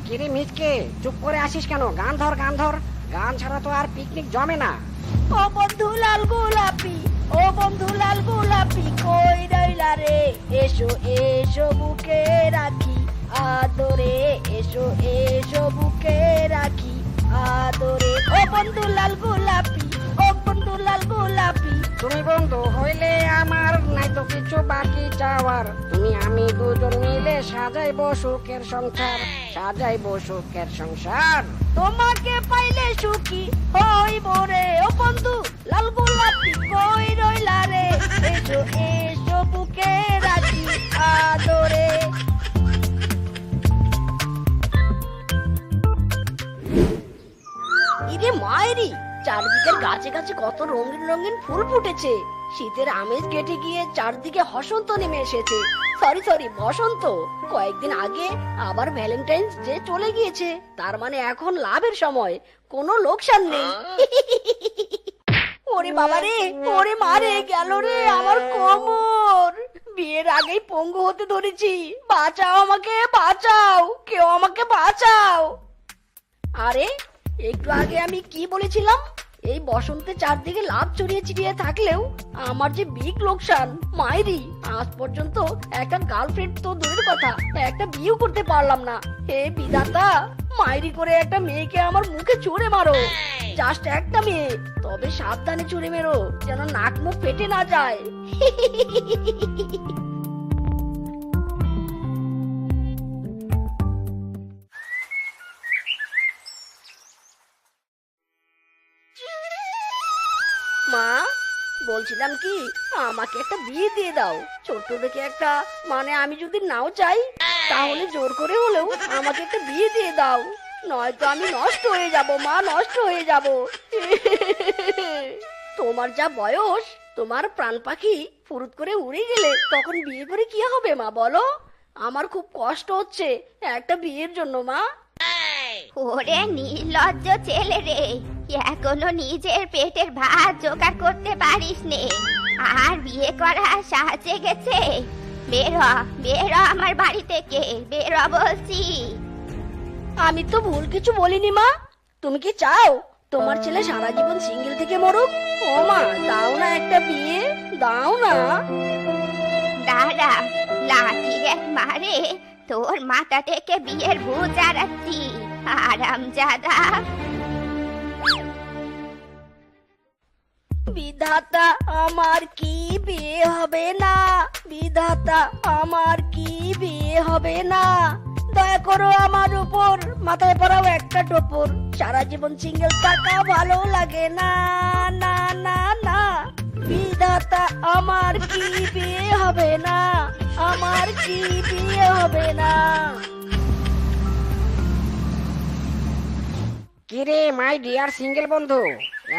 কিরে মিচকে, চুপ করে আসিস কেন? গান ধর, গান ধর। গান ছাড়া তো আর পিকনিক জমে না। ও বন্ধু লাল গোলাপি, ও বন্ধু লাল গোলাপি, কই রইলা রে? এসো এসো বুকে রাখি আদরে, এসো এসো বুকে রাখি আদরে। ও বন্ধু লাল গোলাপি, ও বন্ধু লাল গোলাপি। তুমি বন্ধু হইলে আমার নাই তো কিছু বাকি চাওয়ার। তুমি আমি দুজন মিলে সাজাইবো সুখের সংসার, সাজাইবো সুখের সংসার। তোমাকে পাইলে সুখী হইব রে। ও বন্ধু লাল গোলাপি, কই রইলা রে? এসো এসো বুকে রাখি আদরে। ইরে মায়েরি, চারদিকের গাছে গাছে কত রঙিন রঙিন ফুল ফুটেছে। শীতের আমেজ কেটে গিয়ে চারদিকে বসন্ত নেমে এসেছে। সরি সরি, বসন্ত। কয়েকদিন আগে আবার ভ্যালেন্টাইন্স ডে চলে গিয়েছে, তার মানে এখন লাভের সময়, কোনো লোকসান নেই। ওরে বাবা রে, ওরে মারে গেল রে আমার কোমর। বিয়ের আগেই পঙ্গু হতে ধরেছি। বাঁচাও আমাকে, বাঁচাও, কেউ আমাকে বাঁচাও। আরে একটু আগে আমি কি বলেছিলাম? এই বসন্তে চারদিকে লাভ ছড়িয়ে ছিটিয়ে থাকলেও আমার যে বিগ লোকসান। মাইরি, আজ পর্যন্ত একটা গার্লফ্রেন্ড তো দূরের কথা, একটা বিয়েও করতে পারলাম না। হে বিধাতা, মাইরি করে একটা মেয়েকে আমার মুখে ছুঁড়ে মারো। জাস্ট একটা মেয়ে, তবে সাবধানে ছুঁড়ে মেরো, যেন নাক মুখ ফেটে না যায়। মা, বলছিলাম কি, আমাকে একটা বিয়ে দিয়ে দাও, ছোট্ট দেখে একটা। মানে আমি যদি নাও চাই, তাহলে জোর করে হলেও আমাকে একটা বিয়ে দিয়ে দাও, নয়তো আমি নষ্ট হয়ে যাব মা, নষ্ট হয়ে যাব। তোমার যা বয়স, তোমার প্রাণ পাখি ফুরুত করে উড়ে গেলে তখন বিয়ে করে কি হবে মা, বলো? আমার খুব কষ্ট হচ্ছে একটা বিয়ের জন্য মা। ওরে নির্লজ্জ ছেলে রে, এখনো নিজের পেটের ভাত জোগাড় করতে পারিস নে, আর বিয়ে করা সাজে গেছে? বেরো, বেরো আমার বাড়ি থেকে, বেরো বলছি। আমি তো ভুল কিছু বলিনি মা। তুমি কি চাও তোমার ছেলে সারা জীবন সিঙ্গেল থেকে মরুক? ও মা, দাও না একটা বিয়ে, দাও না। দাঁড়া, লাঠি এক মারে তোর মাথা থেকে বিয়ের ভূত আড়াচ্ছি, আরামজাদা। বিধাতা, আমার কি বিয়ে হবে না? বিধাতা, আমার কি বিয়ে হবে না? দয়া করো আমার উপর, মাথায় পড়াও একটা টোপর। সারা জীবন সিঙ্গেল থাকা ভালো লাগে না, না না না। বিধাতা, আমার কি বিয়ে হবে না? আমার কি বিয়ে হবে না? কিরে মাই ডিয়ার সিঙ্গেল বন্ধু,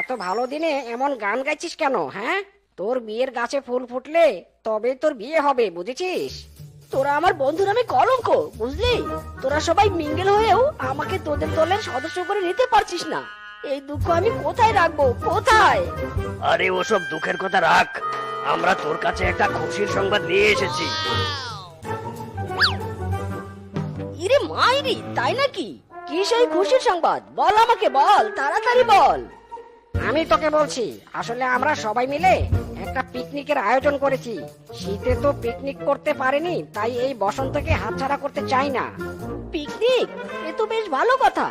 এত ভালো দিনে এমন গান গাইছিস কেন? হ্যাঁ, তোর বিয়ের গাছে ফুল ফুটলে তবে তোর বিয়ে হবে, বুঝেছিস? তোরা আমার বন্ধু নামে কলঙ্ক, বুঝলি? তোরা সবাই মিঙ্গেল হয়েও আমাকে তোদের দলের সদস্য করে নিতে পারছিস না। এই দুঃখ আমি কোথায় রাখবো, কোথায়? আরে ওসব দুঃখের কথা রাখ, আমরা তোর কাছে একটা খুশির সংবাদ নিয়ে এসেছি। ইরে মাইরি, তাই নাকি? কি সেই খুশির সংবাদ? বল আমাকে, বল, তাড়াতাড়ি বল। আমি তোকে বলছি, আসলে আমরা সবাই মিলে একটা পিকনিকের আয়োজন করেছি। শীতে তো পিকনিক করতে পারিনি, তাই এই বসন্তকে হাতছাড়া করতে চাই না। পিকনিক? এ তো বেশ ভালো কথা।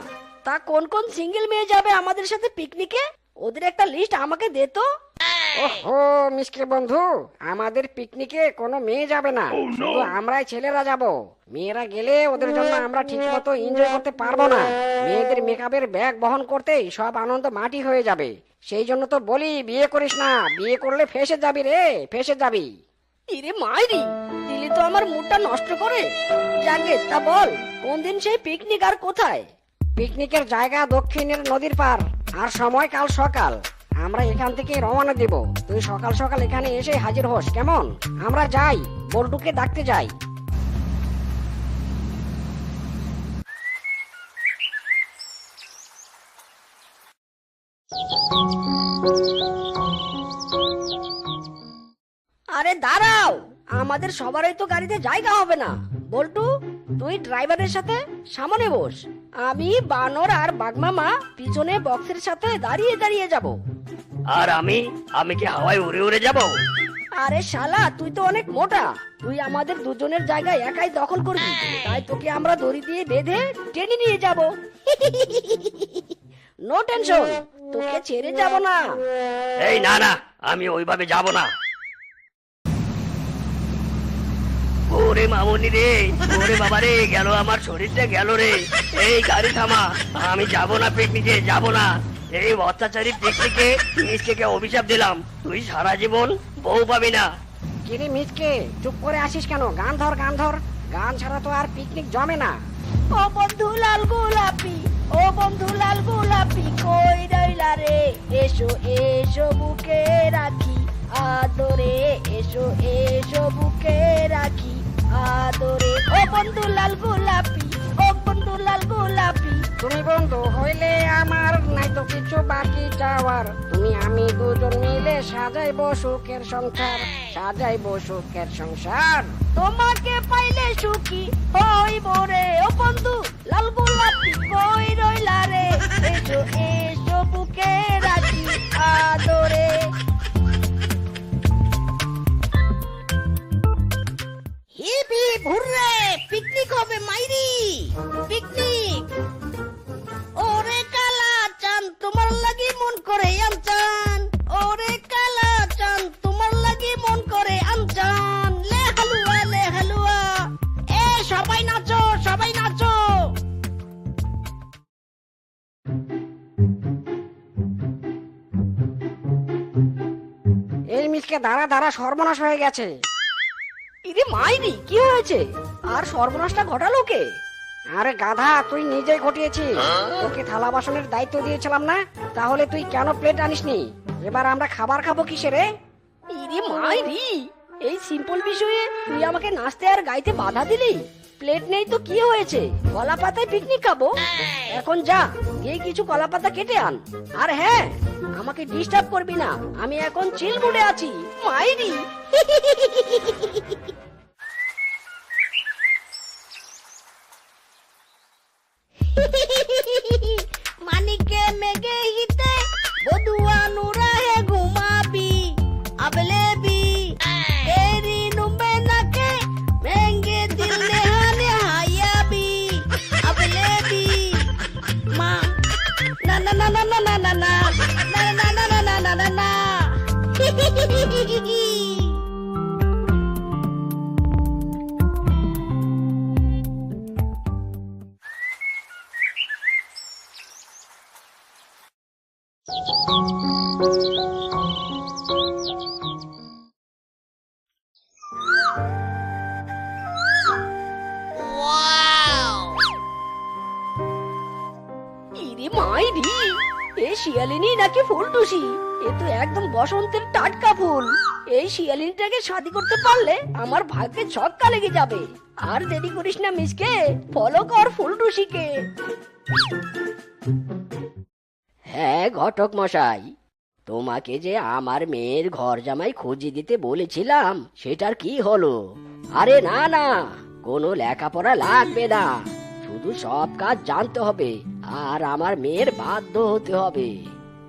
তা কোন কোন সিঙ্গেল মেয়ে যাবে আমাদের সাথে পিকনিকে? ওদের একটা লিস্ট আমাকে দে তো। ওহো মিসকে বন্ধু, আমাদের পিকনিকে কোনো মেয়ে যাবে না, শুধু আমরাই ছেলেরা যাব। মেয়েরা গেলে ওদের জন্য আমরা ঠিক মতো এনজয় করতে পারবো না। মেয়েদের মেকআপের ব্যাগ বহন করতেই সব আনন্দ মাটি হয়ে যাবে। সেই জন্য তো বলি, বিয়ে করিস না, বিয়ে করলে ফেসে যাবি রে, ফেসে যাবি। ইরে মাইরি, দিলি তো আমার মুডটা নষ্ট করে। যাকে তা বল, কোন দিন সেই পিকনিক আর কোথায়? পিকনিকের জায়গা দক্ষিণের নদীর পার, আর সময় কাল সকাল। আমরা এখান থেকে রওনা দেব, তুই সকাল সকাল এখানে এসে হাজির হোস, কেমন? আমরা যাই, বল্টুকে ডাকতে যাই। আরে দাঁড়াও, আমাদের সবারই তো গাড়িতে জায়গা হবে না। বল্টু, তুই ড্রাইভারের সাথে সামনে বস, আমি বানর আর বাগমামা পিছনে বক্সের সাথে দাঁড়িয়ে দাঁড়িয়ে যাব। আর আমি কি হাওয়ায় উড়ে উড়ে যাব? আরে শালা, তুই তো অনেক মোটা, তুই আমাদের দুজনের জায়গায় একাই দখল করবি, তাই তোকে আমরা দড়ি দিয়ে বেঁধে টেনে নিয়ে যাব। নো টেনশন, তোকে ছেড়ে যাব না। এই না না, আমি ওইভাবে যাব না। ওরে মামুনি রে, ওরে বাবা রে, গেল আমার শরীরটা গেল রে। এই গাড়ি থামা, আমি যাব না পিকনিকে, যাব না। এই অত্যাচারী পিকনিকে মিসকে অভিশাপ দিলাম, তুই সারা জীবন বউ পাবি না। কিরে মিসকে, চুপ করে আসিস কেন? গান ধর, গান ধর। গান ছাড়া তো আর পিকনিক জমে না। ও বন্ধু লাল গোলাপি, ও বন্ধু লাল গোলাপি, কই রইলা রে? এসো এসো বুকে রাখি আদরে, এসো এসো বুকে রাখি আদরে। ও বন্ধু লাল গোলাপি, ও বন্ধু লাল গোলাপি। তুমি বন্ধু হইলে আমার নাই তো কিছু বাকি চাওয়ার। তুমি আমি দুজন মিলে সাজাইবো সুখের সংসার, সাজাইবো সুখের সংসার। তোমাকে পাইলে সুখী হইব রে। ও বন্ধু লাল গোলাপি, কই রইলা রে? এসো এসো বুকে রাখি আদরে। হিপ হিপ হুররে, পিকনিক হবে মাইরি, পিকনিক। ওরে কালা চান, তোমার লাগি মন করে আমচান। ওরে কালা চান, তোমার লাগি মন করে আমচান। লে হালুয়া, লে হালুয়া, এ সবাই নাচো, সবাই নাচো। এই মিসকে, দাঁড়া দাঁড়া, সর্বনাশ হয়ে গেছে। ইরে মাইরি, কি হয়েছে? আর সর্বনাশটা ঘটালো কে? আরে গাধা, তুই নিজেই ঘটিয়েছিস। তোকে থালা বাসনের দায়িত্ব দিয়েছিলাম না? তাহলে তুই কেন প্লেট আনিসনি? এবার আমরা খাবার খাবো কিসে রে? ইরে মাইরি, এই সিম্পল বিষয়ে তুই আমাকে নাচতে আর গাইতে বাধা দিলি। প্লেট নেই তো কি হয়েছে, কলা পাতায় পিকনিক খাবো। এখন যা, গিয়ে কিছু কলা পাতা কেটে আন। আর হ্যাঁ, আমাকে ডিস্টার্ব করবি না, আমি এখন চিল মুডে আছি। মাইরি। মানিকে মেঘে হিতে বধুয়া নুরা হে ঘুমাবি আবলে বি তেরি নুবে নাকে মেঙ্গে দিল নেহানে হায়াবি আবলে বি মা না না না না না না না না না না না না না না না। ইরে মাইরি, এ শিয়ালিনী নাকি ফুলটুসি? এ তো একদম বসন্তের টাটকা ফুল। এই শিয়ালিনীটাকে শাদি করতে পারলে আমার ভাগ্যে ছক্কা লেগে যাবে। আর দেরি করিস না মিসকে, ফলো কর ফুলটুসিকে। হ্যাঁ ঘটক মশাই, তোমাকে যে আমার মেয়ের ঘর জামাই খুঁজে দিতে বলেছিলাম, সেটার কি হলো? আরে না না, কোনো লেখাপড়া লাগবে না, শুধু সব কাজ জানতে হবে আর আমার মেয়ের বাধ্য হতে হবে।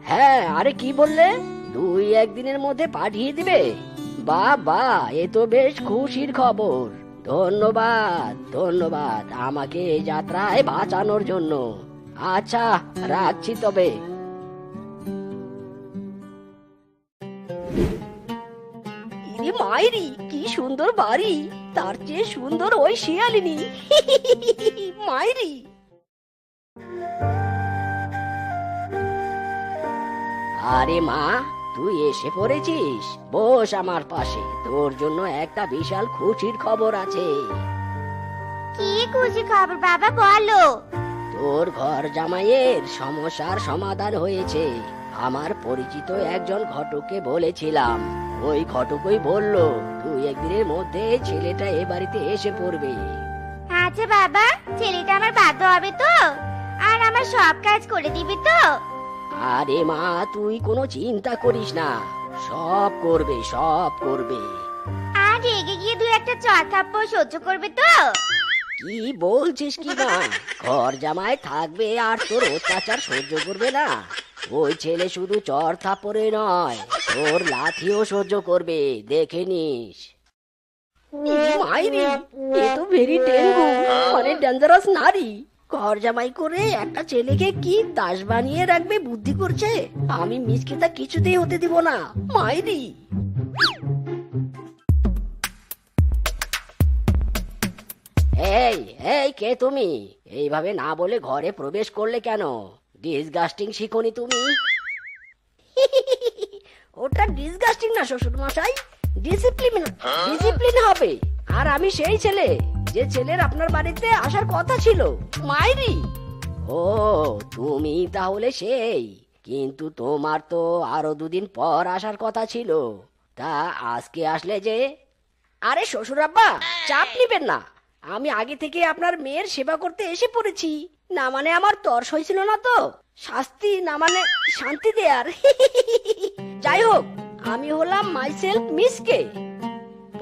হ্যাঁ, আরে কি বললে? 2-1 দিনের মধ্যে পাঠিয়ে দিবে? বাবা, এ তো বেশ খুশির খবর। ধন্যবাদ ধন্যবাদ আমাকে এই যাত্রায় বাঁচানোর জন্য। আচ্ছা, রাখছি তবে। ইরে মাইরি, কি সুন্দর বাড়ি, তার চেয়ে সুন্দর ওই শিয়ালিনী। মাইরি। আরে মা, তুই এসে পড়েছিস? বস আমার পাশে, তোর জন্য একটা বিশাল খুশির খবর আছে। কি খুশি খবর বাবা, বলো। তোর ঘর জামাইয়ের সমস্যার সমাধান হয়েছে। আমার পরিচিত একজন ঘটককে বলেছিলাম, ওই ঘটকই বলল 2-1 দিনের মধ্যে ছেলেটা এ বাড়িতে এসে পড়বে। আচ্ছা বাবা, ছেলেটা আমার বাধ্য হবে তো? আর আমার সব কাজ করে দিবি তো? আরে মা, তুই কোনো চিন্তা করিস না, সব করবে, সব করবে। আর রেগে গিয়ে 2-1 চড় থাপ্পড় সহ্য করবে তো? কি বলছিস কি না? ঘর জামাই থাকবে আর তোর অত্যাচার সহ্য করবে না? ওই ছেলে শুধু চর থাপড়ে নয়, তোর লাঠিও সহ্য করবে, দেখে নিস। মাইরি, এ তো ভেরি ডেঙ্গু, মানে ডেঞ্জারাস নারী। ঘর জামাই করে একটা ছেলেকে কি দাস বানিয়ে রাখবে বুদ্ধি করছে। আমি মিসকে তা কিছুতেই হতে দিব না, মাইরি। এই এই, কে তুমি? এইভাবে না বলে ঘরে প্রবেশ করলে কেন? ডিসগাস্টিং শিখোনি তুমি? ওটা ডিসগাস্টিং না শ্বশুর মশাই, ডিসিপ্লিন। ডিসিপ্লিন হবে। আর আমি সেই ছেলে যে ছেলের আপনার বাড়িতে আসার কথা ছিল, মাইরি। ও, তুমি তাহলে সেই। কিন্তু তোমার তো আরো দুদিন পর আসার কথা ছিল, তা আজকে আসলে যে? আরে শ্বশুর আব্বা, চাপ নিবেন না। আমি আগে থেকে আপনার মেয়ের সেবা করতে এসে পড়েছি। না মানে আমার তর্স হয়েছিল না তো, শাস্তি না মানে শান্তি দেয়ার। যাই হোক, আমি হলাম মাইসেলফ মিসকে।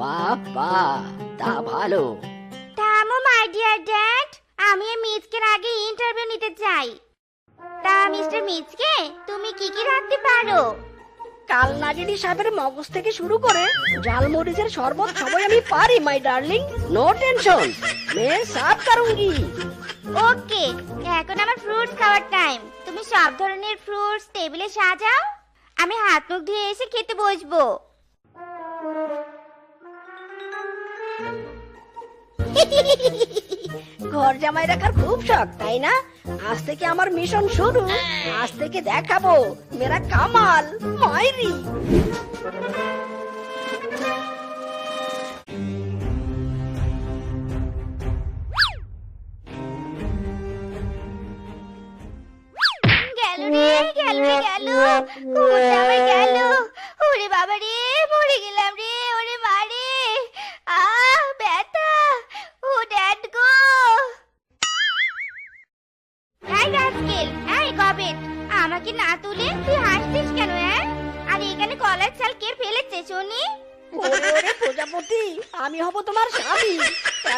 বাবা, তা ভালো। থামো মাই ডিয়ার ড্যাড, আমি এই মিচকের আগে ইন্টারভিউ নিতে চাই। তা মিস্টার মিচকে, তুমি কি কি রাখতে পারো? কালনাগিরি সাহেবের মগজ থেকে শুরু করে ঝালমরিচের শরবত সবাই আমি পারি মাই ডার্লিং। নো টেনশন, मैं सब करूंगी। ওকে, এখন আমার ফ্রুটস খাওয়ার টাইম। তুমি সব ধরনের ফ্রুটস টেবিলে সাজাও, আমি হাত মুখ ধুয়ে এসে খেতে বসবো। ঘর জামাই রাখার খুব শখ, তাই না? আজ থেকে আমার মিশন শুরু। আজ থেকে দেখাবো মেরা কামাল, মাইরি। গেল রে, গেল রে, গেল। কুকুরটা আমার গেল। ওরে বাবা রে, মরে গেলাম রে, ওরে মারে। ব্যথা। ও ড্যাড গো। এই রাস্কেল, এই গবেট, আমাকে না তুলে তুই হাসছিস কেন? আর এখানে কলার চাল কে ফেলেছে শুনি? ওরে প্রজাপতি, আমি হব তোমার স্বামী।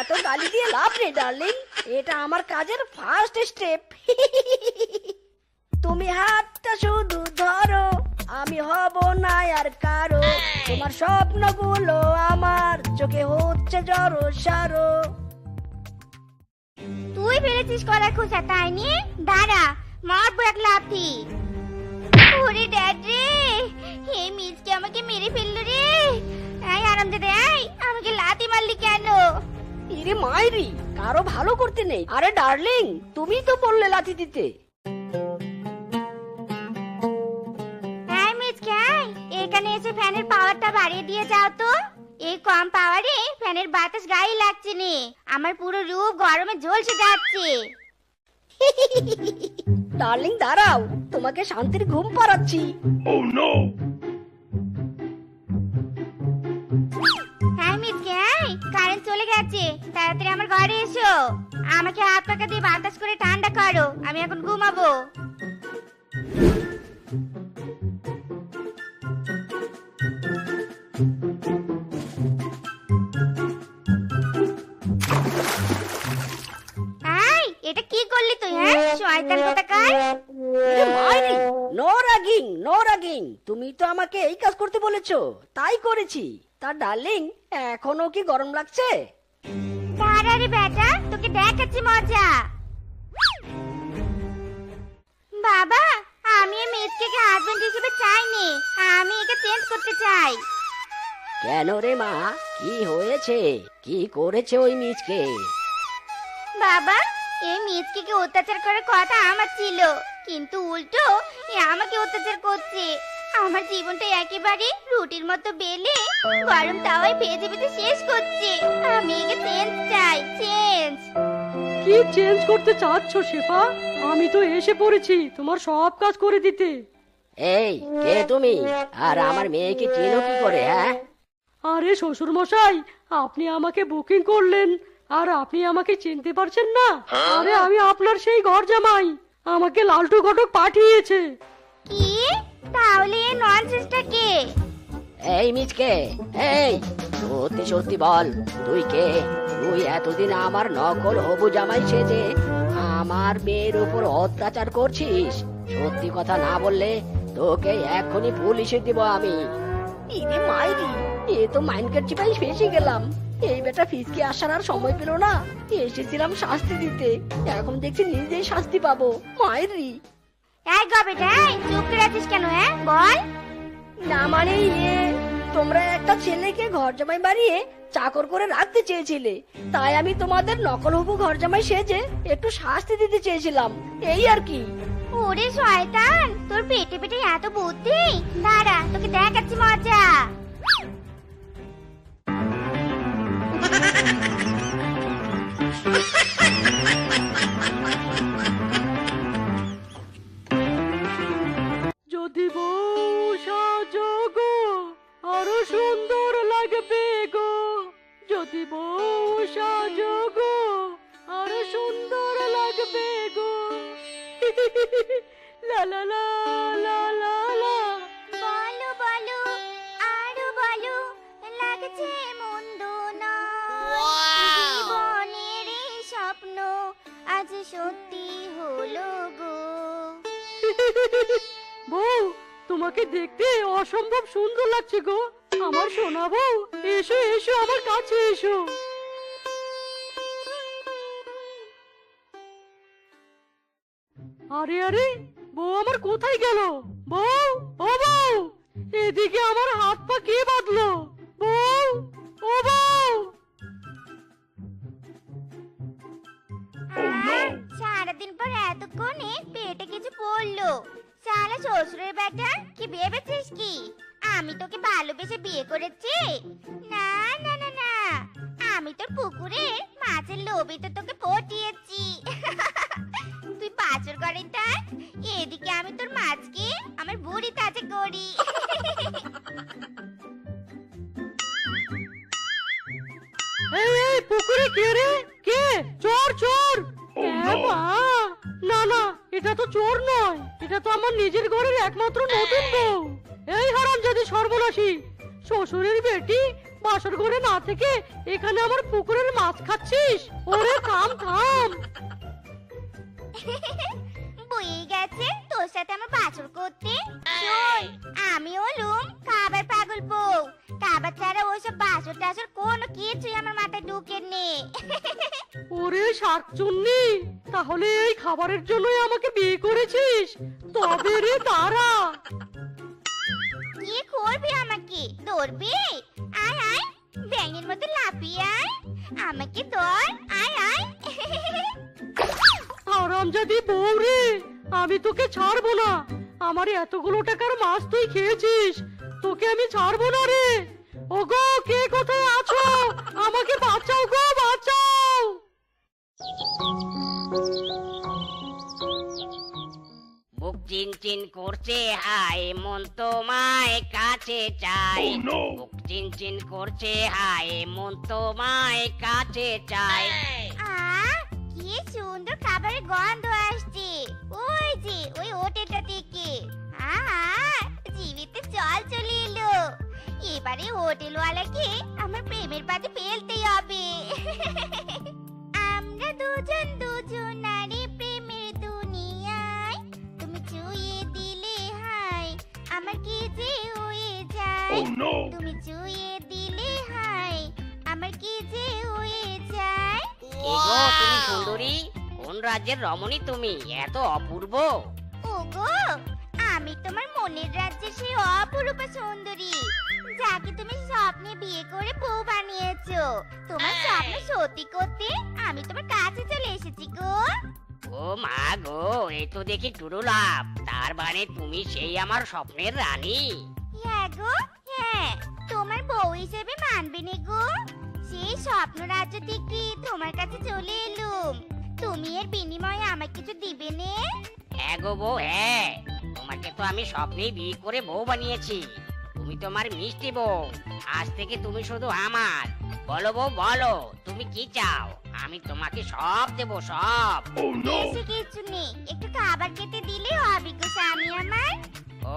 এত গালি দিয়ে লাভ নেই ডার্লিং, এটা আমার কাজের ফার্স্ট স্টেপ। তুমি হাতটা শুধু ধরো, আমি হব না আর কারো। তোমার স্বপ্নগুলো আমার চোখে হচ্ছে জড়ো সারো। তুই ফেলেছিস কলার খোসা, তাই নিয়ে দাঁড়া, মারবো এক লাথি। ওরে ড্যাড রে, হে মিজকে আমাকে মেরে ফেললো রে। এই আরামজাদা, এই আমাকে লাথি মারলি কেন? ইরে মাইরি, কারো ভালো করতে নেই। আরে ডার্লিং, তুমি তো বললে লাথি দিতে। এই মিজকে, এখানে এসে ফ্যানের পাওয়ারটা বাড়িয়ে দিয়ে যাও তো। এই কম পাওয়ারে ফ্যানের বাতাস গায়ে লাগছে নে, আমার পুরো রূপ গরমে ঝলসে যাচ্ছে। ডার্লিং দাঁড়াও, তোমাকে শান্তির ঘুম পাড়াচ্ছি। হ্যাঁ মিজকে, কারেন্ট চলে গেছে, তাড়াতাড়ি আমার ঘরে এসো। আমাকে হাত পাকা দিয়ে বাতাস করে ঠান্ডা করো, আমি এখন ঘুমাবো। এই, এটা কি করলি তুই? শয়তান কোথাকার। No ragging, no ragging. তুমি তো আমাকে এই কাজ করতে বলেছো, তাই করেছি। তা ডার্লিং, এখনো কি গরম লাগছে? দাঁড়া রে বেটা, তোকে দেখাচ্ছি মজা। বাবা, আমি এই মিজকে হাজবেন্ড হিসেবে চাইনি, আমি একে চেঞ্জ করতে চাই। কেন রে মা, কি হয়েছে? কি করেছে ওই মিচকে? বাবা, এই মিজকে অত্যাচার করার কথা আমার ছিল, কিন্তু উল্টো এ আমাকে অত্যাচার করছে। আমার জীবনটা একেবারে রুটির মতো বেলে গরম তাওয়ায় ভেজে ভেজে শেষ করছে। আমি একে চেঞ্জ চাই, চেঞ্জ। কি চেঞ্জ করতে চাচ্ছ শেফা? আমি তো এসে পড়েছি তোমার সব কাজ করে দিতে। এই, কে তুমি? আর আমার মেয়েকে চেনো কি করে? হ্যাঁ, আরে শ্বশুর মশাই, আপনি আমাকে বুকিং করলেন আর আপনি আমাকে চিনতে পারছেন না? আরে আমি আপনার সেই ঘর জামাই, আমাকে লালটু ঘটক পাঠিয়েছে। কি? তাহলে এই ননসেন্সটা কে? এই মিচকে, এই সত্যি সত্যি বল, তুই কে? তুই এতদিন আমার নকল হবু জামাই সেজে আমার মেয়ের উপর অত্যাচার করছিস। সত্যি কথা না বললে তোকে এখনই পুলিশে দিব আমি। ইরে মাইরি, এ তো মাইন্ডকার চিপাই ফেসে গেলাম। এই বেটা ফিসকে আসার আর সময় পেল না, এসেছিলাম শাস্তি দিতে, এখন দেখছি নিজেই শাস্তি পাবো। মাইরি এই গবেটাই চুপ করে আছিস কেন? বল। না মানে তোমরা একটা ছেলেকে ঘর জামাই বাড়িয়ে চাকর করে রাখতে চেয়েছিলে, তাই আমি তোমাদের নকল হবু ঘর জামাই সেজে একটু শাস্তি দিতে চেয়েছিলাম, এই আর কি। ওরে শয়তান, তোর পেটে পেটে এত বুদ্ধি! দাঁড়া, তোকে দেখাচ্ছি মজা। যদি বউ সাজো গো আরো সুন্দর লাগবে গো, যদি বউ সাজো গো আরো সুন্দর লাগবে গো। লা লা লা লা লা লা। বলো বলো আরো বলো, লাগছে মন্দ না। জীবনের এই স্বপ্ন আজ সত্যি হলো গো। বউ, তোমাকে দেখতে অসম্ভব সুন্দর লাগছে গো আমার সোনা বউ। এসো এসো, আমার কাছে এসো। আরে আরে, বউ আমার কোথায় গেল? বউ, ও বউ, এদিকে আমার হাত পা কে বাঁধলো? বউ, ও বউ। সারাদিন পর এতক্ষণে পেটে কিছু পড়লো। শালা শ্বশুরের বেটা, কি ভেবেছিস কি আমি তোকে ভালোবেসে বিয়ে করেছি? না না না না, আমি তোর পুকুরে মাছের লোভে তো তোকে পটিয়েছি। তুই বাছর করে থাক, এদিকে আমি তোর মাছকে আমার বুড়ি তাজা করি। এই এই, পুকুরে কে রে? কে? চোর চোর! মা, না না, এটা তো চোর নয়, এটা তো আমার নিজের ঘরের একমাত্র নতুন বউ। এই হারামজাদি সর্বনাশী, শ্বশুরের বেটি বাসর ঘরে না থেকে এখানে আমার পুকুরের মাছ খাচ্ছিস? ওরে থাম থাম। বয়ে গেছে তোর সাথে আমার বাছর করতে। শোন, আমি হলুম খাবার পাগল বউ। খাবার ছাড়া ওইসব বাছর টাছর কোনো কিছুই আমার মাথায় ঢুকে নে। ওরে শাকচুন্নি, তাহলে এই খাবারের জন্যই আমাকে বিয়ে করেছিস? তবে রে দাঁড়া। কি করবি আমাকে? ধরবি? আয় আয়, ব্যাঙের মতো লাফিয়ে আয়, আমাকে ধর, আয় আয়। হারামজাদি বউ রে, আমি তোকে ছাড়বো না। আমার এতগুলো টাকার মাছ তুই খেয়েছিস, তোকে আমি ছাড়বো না রে। ওগো, কে কোথায় আছো? আমাকে বাঁচাও গো, বাঁচাও। বুক চিন চিন করছে, হায় মন তোমায় কাছে চাই। বুক চিন চিন করছে, হায় মন তোমায় কাছে চাই। কি সুন্দর খাবারের গন্ধ আসছে, ওই যে ওই হোটেলটা থেকে। জীবিতে জল চলে এলো। এবারে হোটেলওয়ালাকে আমার প্রেমের বাদে ফেলতেই হবে। আমরা দুজন দুজনারই প্রেমের দুনিয়ায়, তুমি ছুঁয়ে দিলে হায় আমার কি যে হয়ে যায়। তুমি ছুঁয়ে দিলে হায় আমার কি যে হয়ে যায়। কে গো তুমি সুন্দরী? কোন রাজ্যের রমণী তুমি, এত অপূর্ব? ওগো, আমি তোমার মনের রাজ্যের সেই অপরূপা সুন্দরী, যাকে তুমি স্বপ্নে বিয়ে করে বউ বানিয়েছো। তোমার স্বপ্ন সত্যি করতে আমি তোমার কাছে চলে এসেছি গো। ও মা গো, এই তো দেখি টুরুলাভ। তার মানে তুমি সেই আমার স্বপ্নের রানী। হ্যাঁ গো, হ্যাঁ, তোমার বউ হিসেবে মানবে নে গো। সেই স্বপ্ন রাজ্য থেকে তোমার কাছে চলে এলুম। তুমি এর বিনিময়ে আমাকে কিছু দিবে নে? হ্যাঁ গো বউ, হ্যাঁ, তোমাকে তো আমি স্বপ্নেই বিয়ে করে বউ বানিয়েছি। তুমি তোমার মিষ্টি বউ, আজ থেকে তুমি শুধু আমার। বলো বউ বলো, তুমি কি চাও? আমি তোমাকে সব দেবো, সব। বেশি কিছু নেই, একটু খাবার খেতে দিলে হবে গো স্বামী আমার।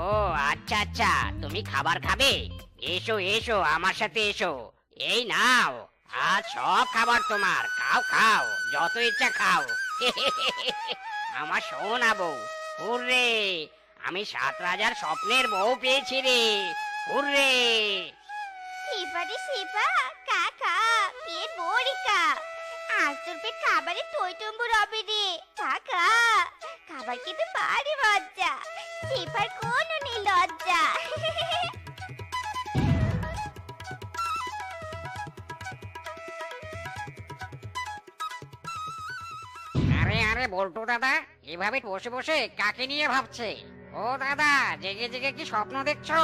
ও আচ্ছা আচ্ছা, তুমি খাবার খাবে? এসো এসো, আমার সাথে এসো। এই নাও, আজ সব খাবার তোমার, খাও খাও, যত ইচ্ছা খাও। আমার সোনা বউ, হুররে, আমি 7 রাজার স্বপ্নের বউ পেয়েছি রে, হুররে। এবারে শিবা কাকা পেট ভরি খা। আজ তোর পেট খাবারে টইটুম্বুর হবে রে কাকা। খাবার খেতে পারি মজা, শিবার কোনো নেই লজ্জা। আরে আরে বল্টু দাদা, এভাবে বসে বসে কাকে নিয়ে ভাবছে? ও দাদা, জেগে জেগে কি স্বপ্ন দেখছো?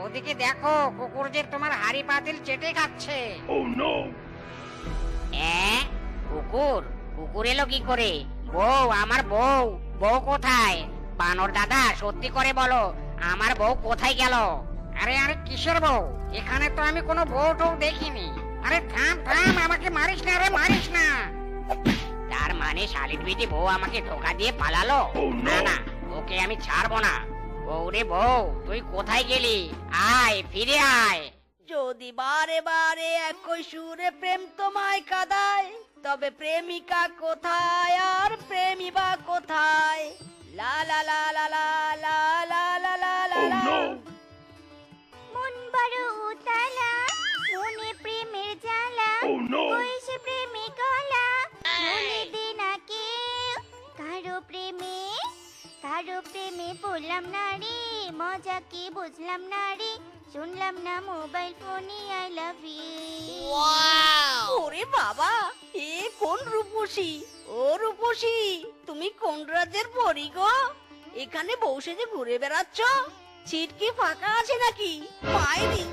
ওদিকে দেখো, কুকুর যে তোমার হাড়ি পাতিল চেটে খাচ্ছে। কুকুর? কুকুর এলো কি করে? বউ, আমার বউ, বউ কোথায়? বানর দাদা, সত্যি করে বলো, আমার বউ কোথায় গেল? আরে আরে কিসের বউ? এখানে তো আমি কোনো বউ টউ দেখিনি। আরে থাম থাম, আমাকে মারিস না রে, মারিস না। তার মানে শালির বিটি বউ আমাকে ধোকা দিয়ে পালালো? না না, ওকে আমি ছাড়বো না। বউ রে বউ, তুই কোথায় গেলি? আয়, ফিরে আয়। যদি বারে বারে একই সুরে প্রেম তোমায় কাদায়, তবে প্রেমিকা কোথায় আর প্রেমী বা কোথায়? লা লা লা লা লা লা লা লা লা লা লা। মন বড় উতালা, মনে প্রেমের জ্বালা, বয়সে প্রেমে গলা, বলে দে না কেউ কারো প্রেমে পড়লাম না রে, মজা কি বুঝলাম না রে, শুনলাম না মোবাইল ফোনে আই লাভ ইউ। ওরে বাবা, এ কোন রূপসী? ও রূপসী, তুমি কোন রাজ্যের পরী গো? এখানে বসে যে ঘুরে বেড়াচ্ছ, ছিটকি ফাঁকা আছে নাকি? মাইরি।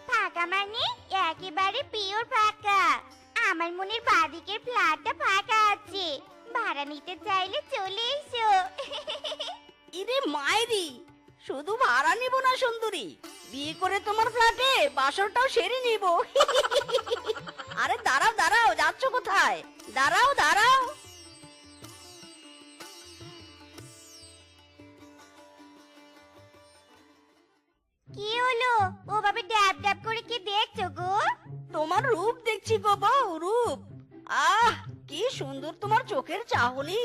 ফাঁকা মানে একেবারে পিওর ফাঁকা। আমার মনের বাদিকের ফ্ল্যাটটা ফাঁকা আছে, ভাড়া নিতে চাইলে চলে এসো। ইরে মাইরি, শুধু ভাড়া নিব না সুন্দরী, বিয়ে করে তোমার ফ্ল্যাটে বাসরটাও সেরে নিব। আরে দাঁড়াও দাঁড়াও, যাচ্ছ কোথায়? দাঁড়াও দাঁড়াও। কি হলো? ওভাবে ড্যাব ড্যাব করে কি দেখছো গো? তোমার রূপ দেখছি গো বউ, রূপ। আহ, কি সুন্দর তোমার চোখের চাহনি,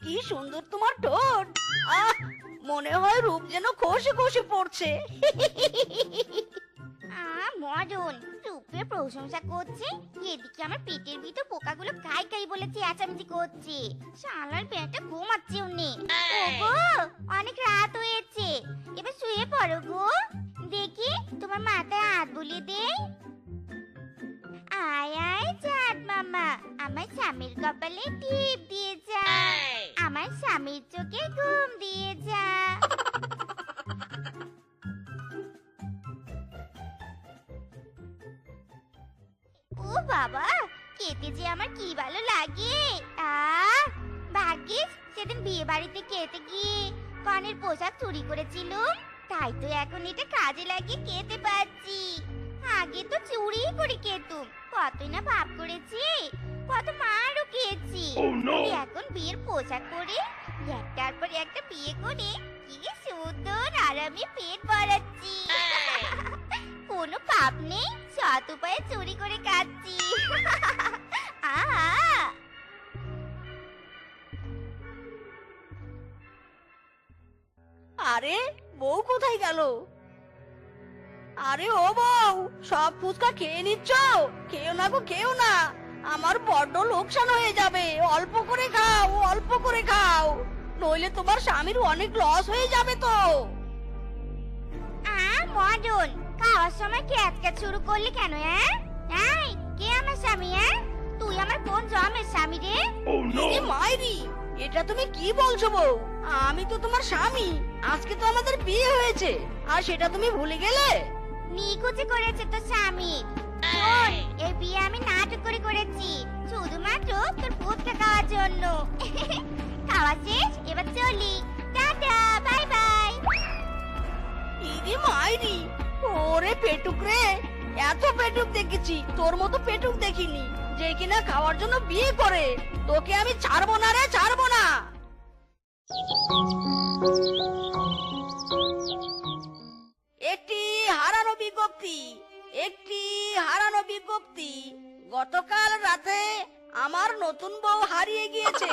কি সুন্দর তোমার ঠোঁট। আহ, মনে হয় রূপ যেন খসে খসে পড়ছে। মদন রূপের প্রশংসা করছে, এদিকে আমার পেটের ভিতর পোকাগুলো খাই খাই বলে চেঁচামেচি করছে। শালার পেটটা ঘুমাচ্ছেও নেই। ওগো, অনেক রাত হয়েছে, এবার শুয়ে পড়ো গো। দেখি তোমার মাথায় হাত বুলিয়ে দেই। আয় আয় চাঁদ মামা, আমার স্বামীর কপালে টিপ দিয়ে যা, আমার স্বামীর চোখে ঘুম দিয়ে যা। ও বাবা, খেতে যে আমার কি ভালো লাগে। ভাগ্যিস সেদিন বিয়ে বাড়িতে খেতে গিয়ে কনের পোশাক চুরি করেছিলুম, তাই তো এখন এটা কাজে লাগিয়ে খেতে পাচ্ছি। আগে তো চুরি করে খেতুম, কতই না ভাব করেছি, কত মারও খেয়েছি। এখন বিয়ের পোশাক পরে একটার পর একটা বিয়ে করে কি সুন্দর আরামে পেট ভরাচ্ছি। কোনো পাপ নেই, সৎ উপায়ে চুরি করে খাচ্ছি। আহা, আরে বউ কোথায় গেল? আরে ও বউ, সব ফুচকা খেয়ে নিচ্ছ? খেও না গো, খেও না, আমার বড্ড লোকসান হয়ে যাবে। অল্প করে খাও, অল্প করে খাও, নইলে তোমার স্বামীর অনেক লস হয়ে যাবে তো। মদন, খাওয়ার সময় ক্যাচক্যাচ শুরু করলি কেন? এই, কে আমার স্বামী? তুই আমার কোন জমের স্বামী রে? এ মাইরি, এটা তুমি কি বলছো বউ? আমি তো তোমার স্বামী, আজকে তো আমাদের বিয়ে হয়েছে, আর সেটা তুমি ভুলে গেলে? নিকুচি করেছে তো স্বামী। শোন, এই বিয়ে আমি নাটক করে করেছি, শুধুমাত্র তোর ফুচকা খাওয়ার জন্য। খাওয়া শেষ, এবার চলি। Tata, bye bye. ইদি মাইরি, ওরে পেটুক রে, এত পেটুক দেখেছি, তোর মতো পেটুক দেখিনি, যে কিনা খাওয়ার জন্য বিয়ে করে। তোকে আমি ছাড়বো না রে, ছাড়বো না। একটি হারানো বিজ্ঞপ্তি। একটি হারানো বিজ্ঞপ্তি। গতকাল রাতে আমার নতুন বউ হারিয়ে গিয়েছে।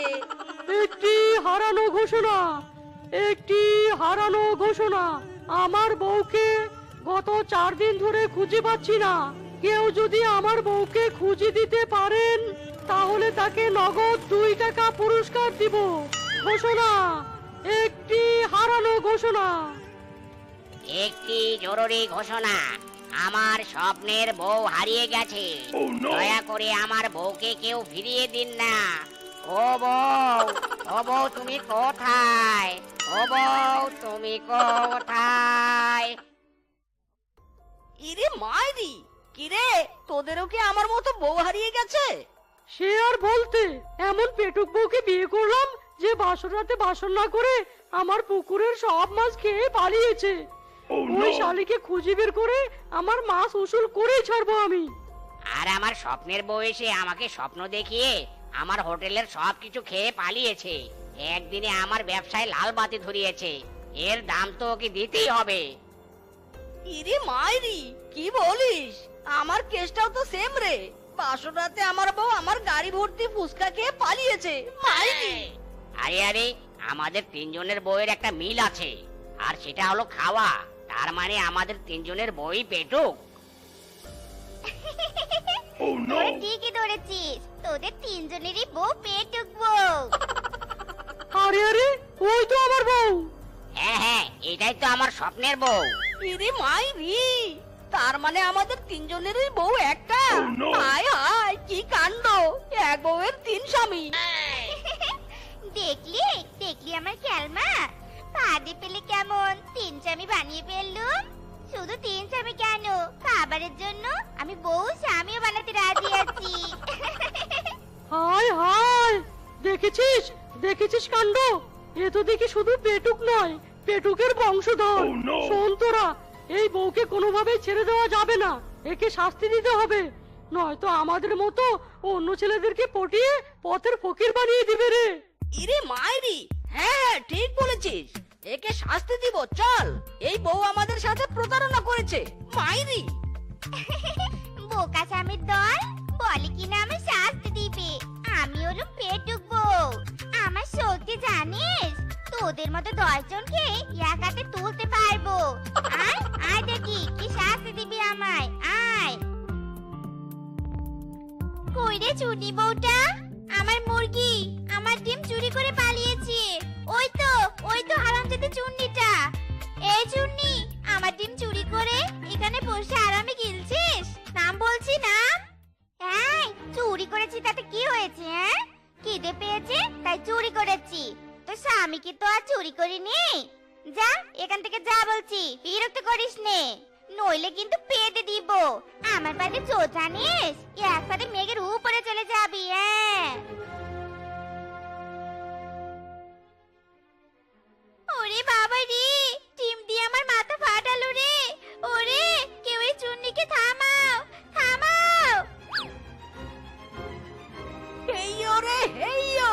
একটি হারানো ঘোষণা, একটি হারানো ঘোষণা। আমার বউকে গত 4 দিন ধরে খুঁজে পাচ্ছি না। কেউ যদি আমার বউকে খুঁজে দিতে পারেন তাহলে তাকে নগদ 2 টাকা পুরস্কার দিব। ঘোষণা, একটি হারানো ঘোষণা। একটি জরুরি ঘোষণা, আমার স্বপ্নের বউ হারিয়ে গেছে। দয়া করে আমার বউকে কেউ ফিরিয়ে দিন না। ও বউ, ও বউ তুমি কোথায়? ও বউ তুমি কোথায়? ইরে মাইরি, কিরে তোদেরও কি আমার মতো বউ হারিয়ে গেছে? সে আর বলতে, এমন পেটুক বউকে বিয়ে করলাম যে বাসর রাতে বাসর না করে আমার পুকুরের সব মাছ খেয়ে পালিয়েছে। ওই শালিকে খুঁজে বের করে আমার মাছ উসুল করেই ছাড়বো আমি। আর আমার স্বপ্নের বউ এসে আমাকে স্বপ্ন দেখিয়ে আমার হোটেলের সবকিছু খেয়ে পালিয়েছে। একদিনে আমার ব্যবসায় লাল বাতি ধরিয়েছে। এর দাম তো ওকে দিতেই হবে। ইরে মাইরি, কি বলিস? আমার কেসটাও তো সেম রে। বাসর রাতে আমার বউ আমার গাড়ি ভর্তি ফুসকা খেয়ে পালিয়েছে। মাইরি, আরে আরে, আমাদের 3 জনের বউয়ের একটা মিল আছে, আর সেটা হলো খাওয়া। তার মানে আমাদের 3 জনের বউই পেটুক। তুই ঠিকই ধরেছিস, তোদের 3 জনেরই বউ পেটুক বউ। আরে আরে, ওই তো আমার বউ। হ্যাঁ হ্যাঁ, এটাই তো আমার স্বপ্নের বউ। ইরে মাইরি, তার মানে আমাদের 3 জনেরই বউ একটা। হায় হায়, কি কাণ্ড! এক বউয়ের 3 স্বামী। দেখলি দেখলি আমার ক্যালমা, পাদে পেলে কেমন 3 স্বামী বানিয়ে ফেললুম। শুধু 3 স্বামী কেন, খাবারের জন্য আমি বউ স্বামীও বানাতে রাজি আছি। হায় হায়, দেখেছিস দেখেছিস কাণ্ড? এ তো দেখি শুধু পেটুক নয়, পেটুকের বংশধর। শোন তোরা, এই বউকে কোনোভাবেই ছেড়ে দেওয়া যাবে না। একে শাস্তি দিতে হবে, নয়তো আমাদের মতো অন্য ছেলেদেরকে পটিয়ে পথের ফকির বানিয়ে দিবে রে। ইরে মাইরি, হ্যাঁ ঠিক বলেছিস। একে শাস্তি দিব, চল। এই বউ আমাদের সাথে প্রতারণা করেছে। মাইরি, বোকা স্বামীর দল বলে কিনা আমার শাস্তি দিবে। আমি হলো পেটুক বউ। আমার শক্তি জানিস, তোদের মতো 10 জনকে এক হাতে তুলতে পারবো। আয় আয় দেখি কি শাস্তি দিবি আমায়, আয়। কই রে চুনি বউটা? আমার মুরগি, আমার ডিম চুরি করে পালিয়েছে। ওই তো হারামজাদা চুন্নিটা। এই চুন্নি, আমার ডিম চুরি করে এখানে বসে আরামে গিলছিস? নাম বলছি নাম। এই, চুরি করেছি তাতে কি হয়েছে? হ্যাঁ, খিদে পেয়েছে তাই চুরি করেছি। তো স্বামীকে তো আর চুরি করিনি। যা এখান থেকে, যা বলছি। বিরক্ত করিস নে, নইলে কিন্তু পেটে দিব। আমার পাতে চোর জানিস, এক পাতে মেঘের উপরে চলে যাবি। হ্যাঁ, ওরে বাবা রে, টিম দিয়ে আমার মাথা ফাটালো রে। ওরে, কেউ এই চুন্নিকে থামাও, থামাও। হেইয়ো রে হেইয়ো,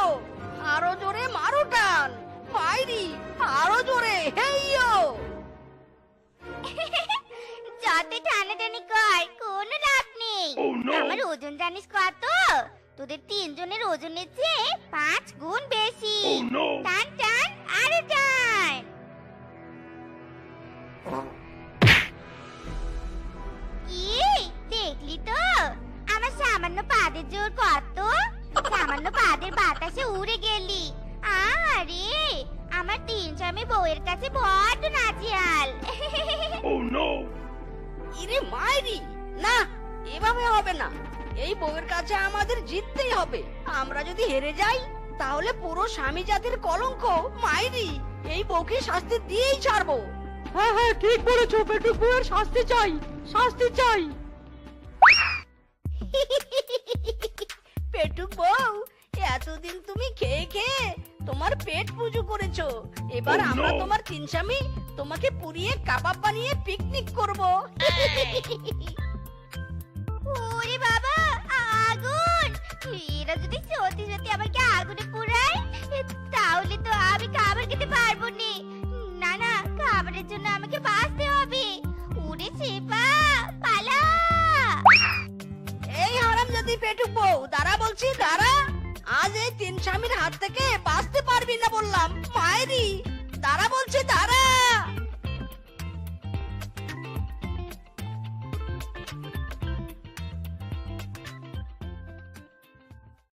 আরো জোরে মারো টান। মাইরি, আরো জোরে হেইয়ো। যত টানাটানি কর, কোনো লাভ নেই। আমার ওজন জানিস কত? তোদের 3 জনের ওজনের চেয়ে 5 গুণ বেশি। টান টান, আরো টান। কি দেখলি তো আমার সামান্য পাদের জোর কত? সামান্য পাদের বাতাসে উড়ে গেলি। আরে, আমার 3 স্বামী বউয়ের কাছে বড্ড নাজিয়াল। ইরে মাইরি, না এভাবে হবে না। এই বউয়ের কাছে আমাদের জিততেই হবে। আমরা যদি হেরে যাই তাহলে পুরো স্বামী জাতির কলঙ্ক। মাইরি, এই বউকে শাস্তি দিয়েই ছাড়বো। হ্যাঁ হ্যাঁ, ঠিক বলেছো। পেটুক বউয়ের শাস্তি চাই, শাস্তি চাই। পেটুক বউ, এতদিন তুমি খেয়ে খেয়ে তোমার পেট পুজো করেছো। এবার আমরা তোমার 3 স্বামী তোমাকে পুড়িয়ে কাবাব বানিয়ে পিকনিক করব। ওরে বাবা, আগুন! এরা যদি সত্যি সত্যি আমাকে আগুনে পোড়ায় তাহলে তো আমি খাবার খেতে পারবো না। না না, খাবারের জন্য আমাকে বাঁচতে হবে। উড়ে চেপা, পালা। স্বামীর হাত থেকে বাঁচতে পারবি না বললাম, মায়েরি। দাঁড়া বলছে, দাঁড়া।